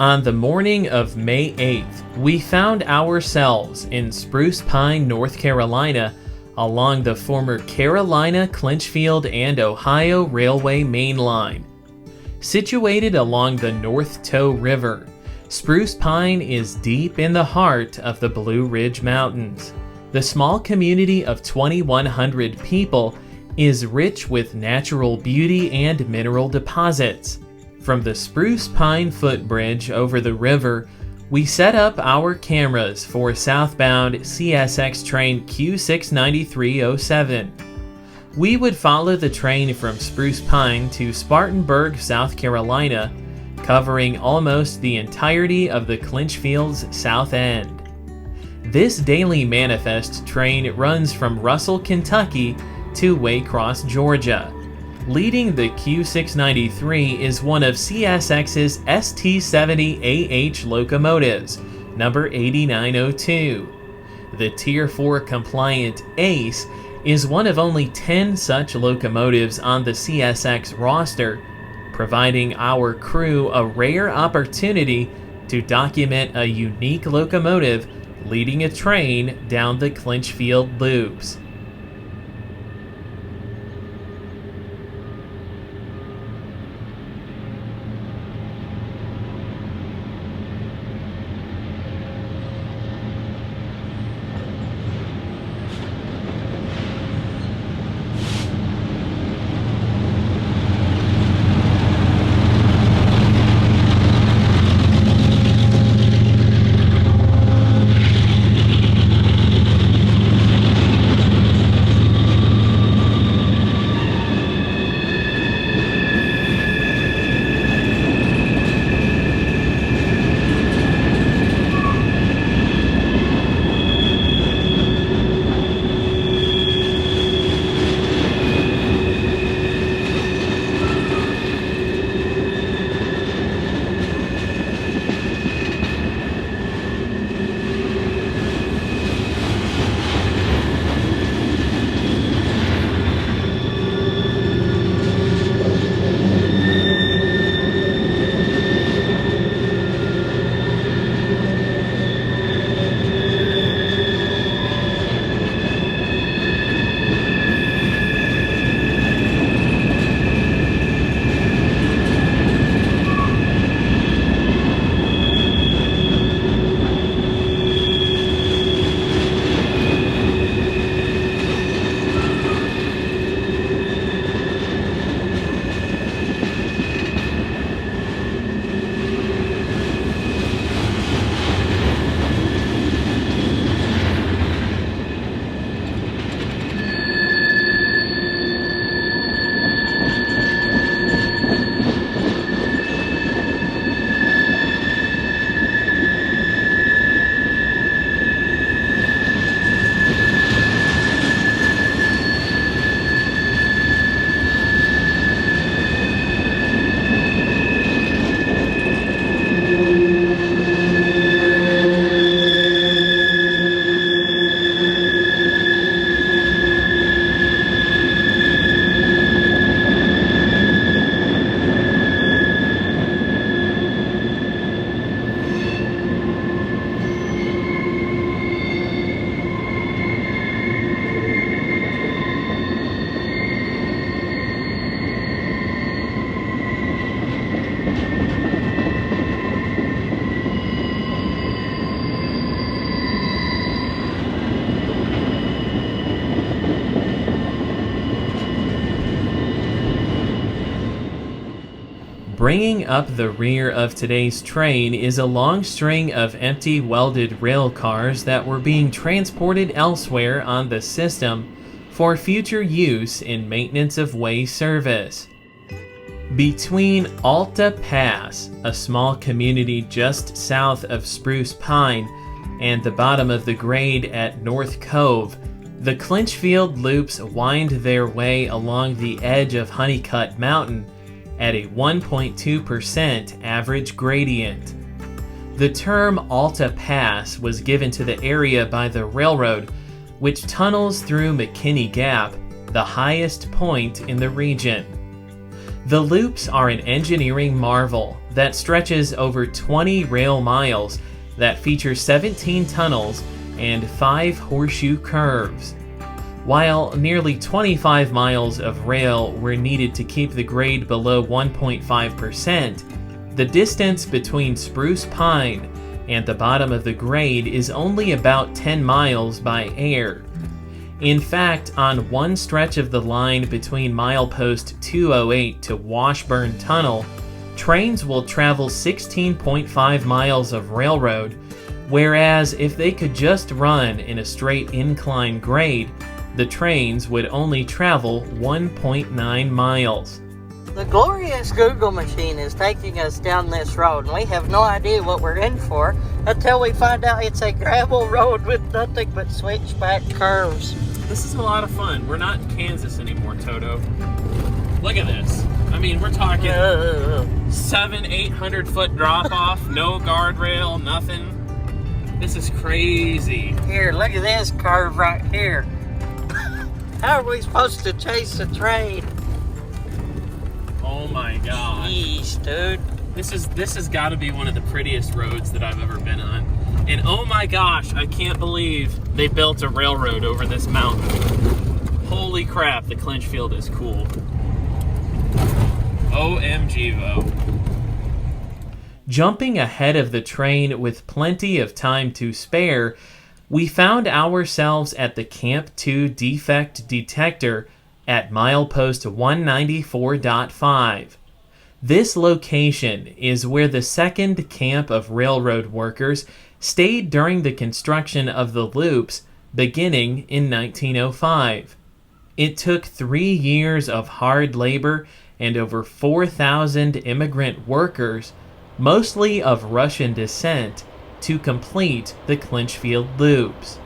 On the morning of May 8th, we found ourselves in Spruce Pine, North Carolina, along the former Carolina, Clinchfield, and Ohio Railway mainline. Situated along the North Toe River, Spruce Pine is deep in the heart of the Blue Ridge Mountains. The small community of 2,100 people is rich with natural beauty and mineral deposits. From the Spruce Pine footbridge over the river, we set up our cameras for southbound CSX train Q69307. We would follow the train from Spruce Pine to Spartanburg, South Carolina, covering almost the entirety of the Clinchfield's south end. This daily manifest train runs from Russell, Kentucky to Waycross, Georgia. Leading the Q693 is one of CSX's ST70AH locomotives, number 8902. The Tier 4 compliant ACE is one of only 10 such locomotives on the CSX roster, providing our crew a rare opportunity to document a unique locomotive leading a train down the Clinchfield Loops. Bringing up the rear of today's train is a long string of empty welded rail cars that were being transported elsewhere on the system for future use in maintenance of way service. Between Alta Pass, a small community just south of Spruce Pine, and the bottom of the grade at North Cove, the Clinchfield Loops wind their way along the edge of Honeycutt Mountain at a 1.2% average gradient. The term Alta Pass was given to the area by the railroad, which tunnels through McKinney Gap, the highest point in the region. The loops are an engineering marvel, that stretches over 20 rail miles that feature 17 tunnels and 5 horseshoe curves. While nearly 25 miles of rail were needed to keep the grade below 1.5%, the distance between Spruce Pine and the bottom of the grade is only about 10 miles by air. In fact, on one stretch of the line between Milepost 208 to Washburn Tunnel, trains will travel 16.5 miles of railroad, whereas if they could just run in a straight incline grade, the trains would only travel 1.9 miles. The glorious Google machine is taking us down this road, and we have no idea what we're in for until we find out it's a gravel road with nothing but switchback curves. This is a lot of fun. We're not in Kansas anymore, Toto. Look at this. I mean, we're talking 700-800 foot drop off, no guardrail, nothing. This is crazy. Here, look at this curve right here. How are we supposed to chase a train? Oh my gosh. Jeez, dude. This has got to be one of the prettiest roads that I've ever been on. And oh my gosh, I can't believe they built a railroad over this mountain. Holy crap, the Clinchfield is cool. OMG, Vo. Jumping ahead of the train with plenty of time to spare, we found ourselves at the Camp 2 defect detector at Milepost 194.5. This location is where the second camp of railroad workers stayed during the construction of the loops beginning in 1905. It took 3 years of hard labor and over 4,000 immigrant workers, mostly of Russian descent, to complete the Clinchfield Loops.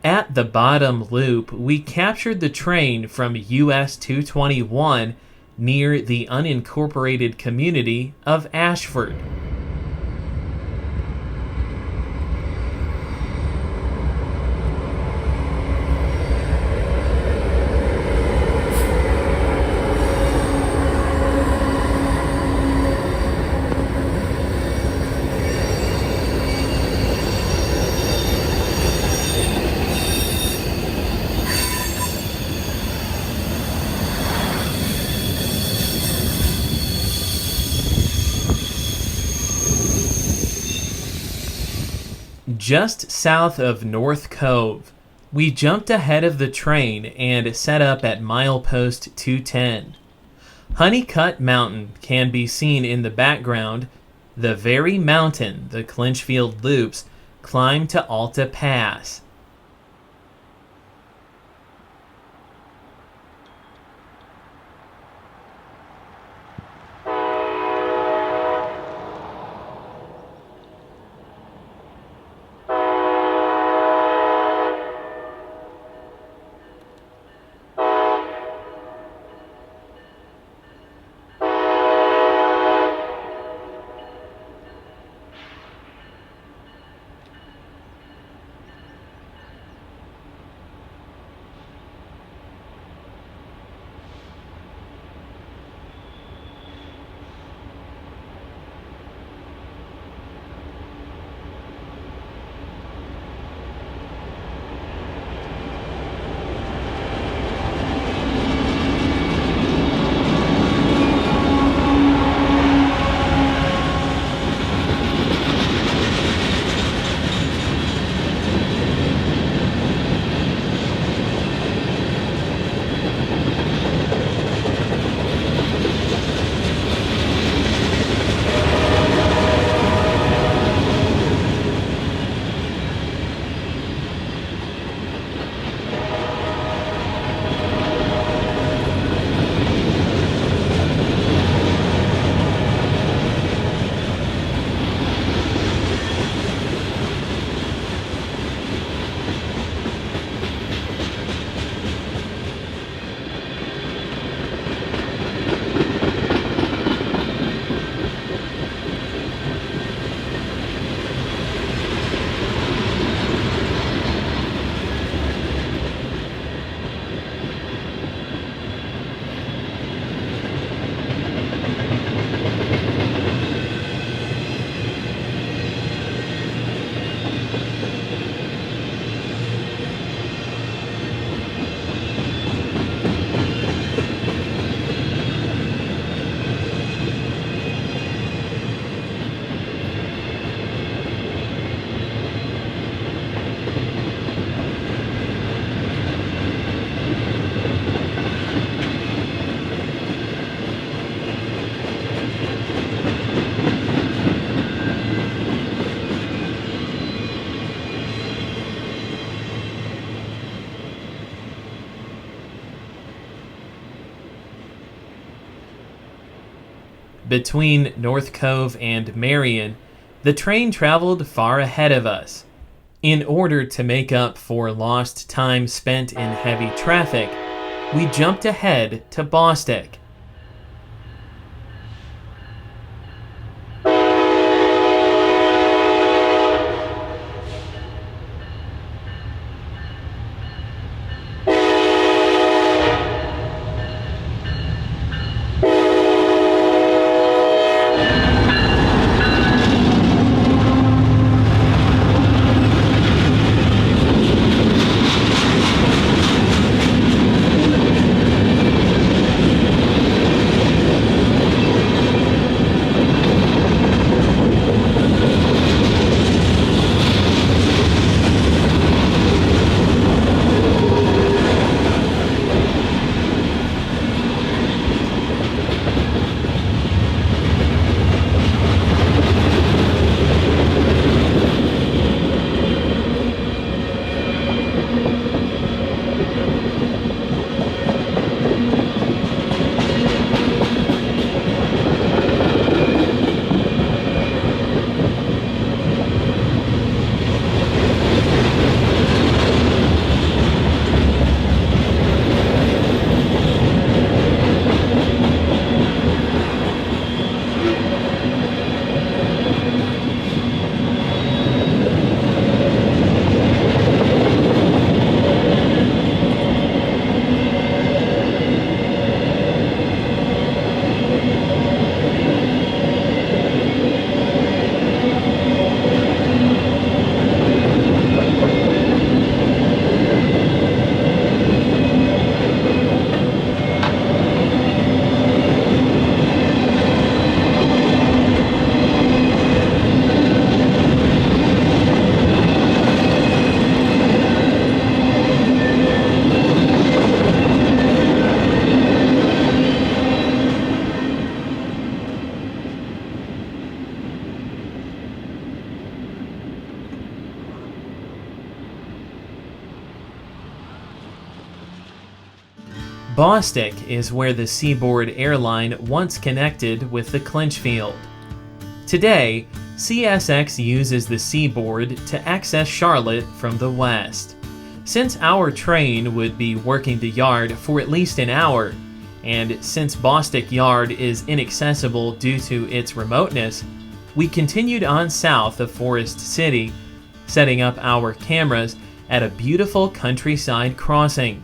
At the bottom loop, we captured the train from US 221 near the unincorporated community of Ashford. Just south of North Cove, we jumped ahead of the train and set up at Milepost 210. Honeycut Mountain can be seen in the background, the very mountain the Clinchfield Loops climb to Alta Pass. Between North Cove and Marion, the train traveled far ahead of us. In order to make up for lost time spent in heavy traffic, we jumped ahead to Bostic. Bostic is where the Seaboard airline once connected with the Clinchfield. Today, CSX uses the Seaboard to access Charlotte from the west. Since our train would be working the yard for at least an hour, and since Bostic Yard is inaccessible due to its remoteness, we continued on south of Forest City, setting up our cameras at a beautiful countryside crossing.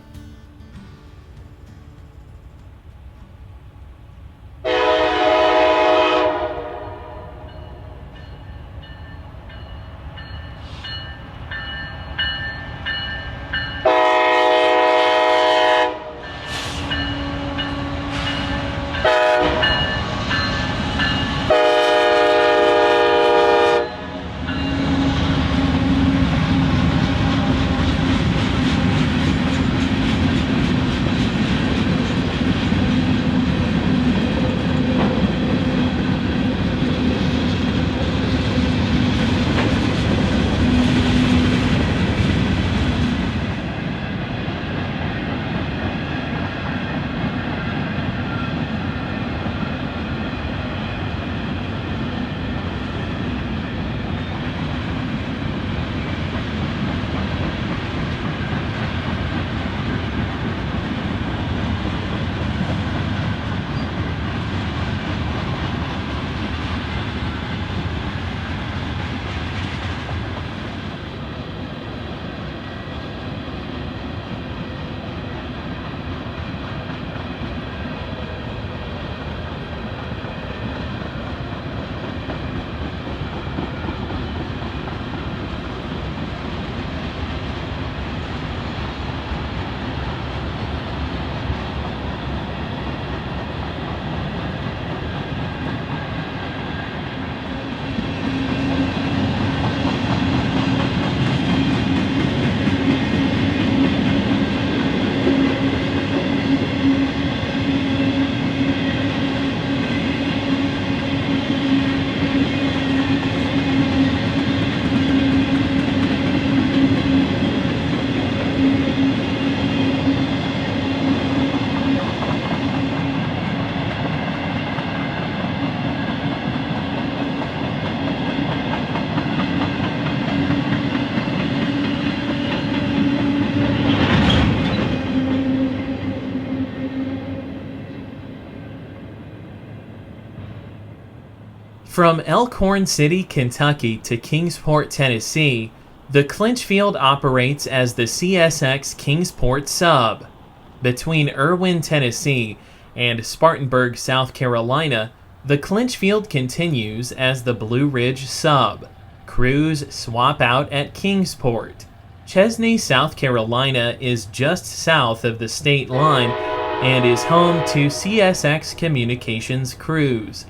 From Elkhorn City, Kentucky to Kingsport, Tennessee, the Clinchfield operates as the CSX Kingsport sub. Between Irwin, Tennessee and Spartanburg, South Carolina, the Clinchfield continues as the Blue Ridge sub. Crews swap out at Kingsport. Chesney, South Carolina is just south of the state line and is home to CSX Communications crews.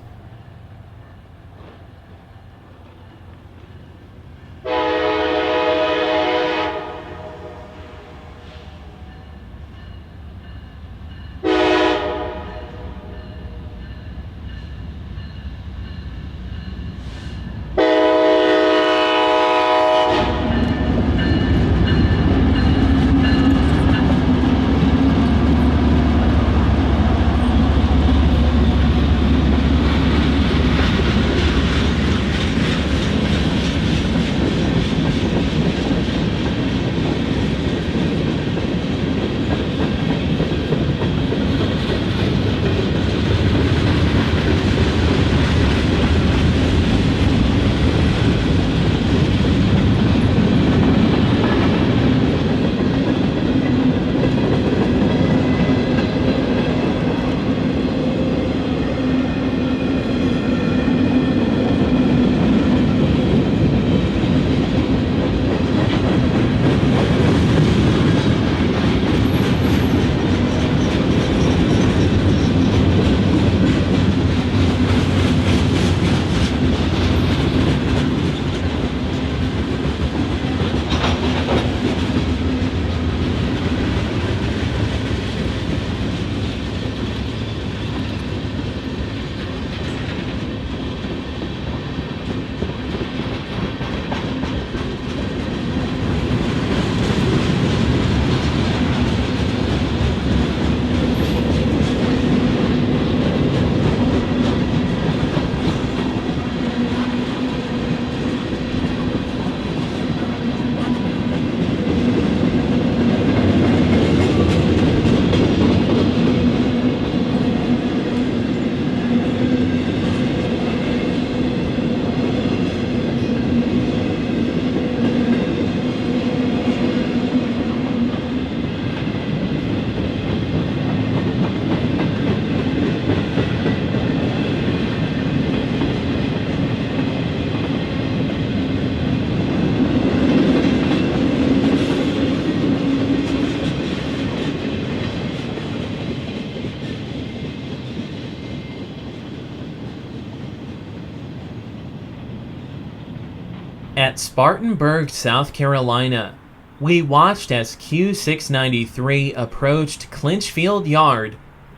At Spartanburg, South Carolina, we watched as Q693 approached Clinchfield Yard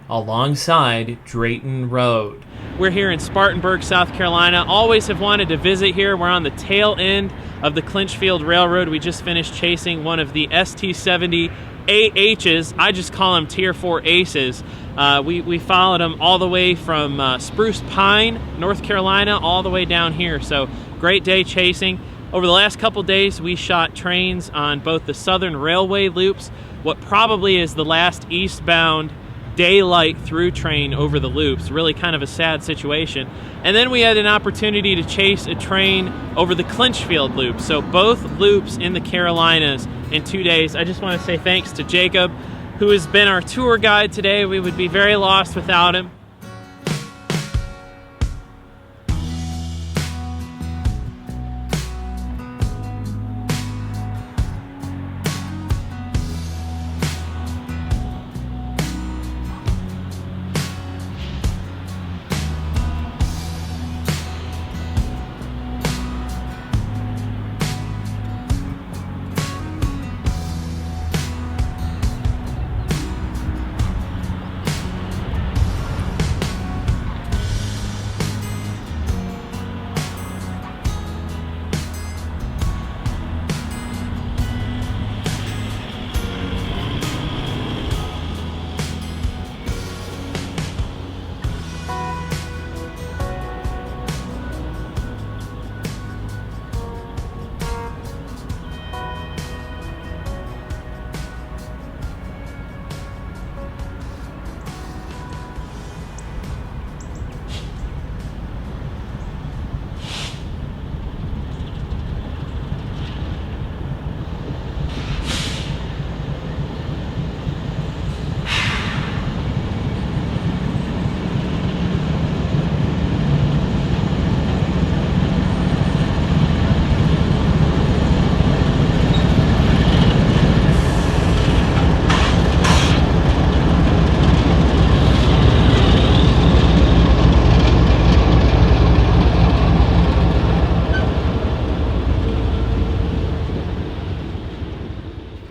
alongside Drayton Road. We're here in Spartanburg, South Carolina. Always have wanted to visit here. We're on the tail end of the Clinchfield Railroad. We just finished chasing one of the ST70 AHs. I just call them Tier 4 Aces. We followed them all the way from Spruce Pine, North Carolina, all the way down here. So great day chasing. Over the last couple days, we shot trains on both the Southern Railway loops, what probably is the last eastbound daylight through train over the loops. Really kind of a sad situation. And then we had an opportunity to chase a train over the Clinchfield Loop. So both loops in the Carolinas in 2 days. I just want to say thanks to Jacob, who has been our tour guide today. We would be very lost without him.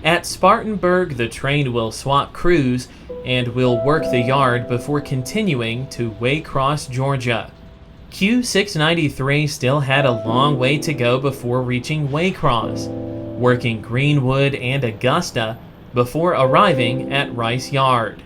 At Spartanburg, the train will swap crews and will work the yard before continuing to Waycross, Georgia. Q693 still had a long way to go before reaching Waycross, working Greenwood and Augusta before arriving at Rice Yard.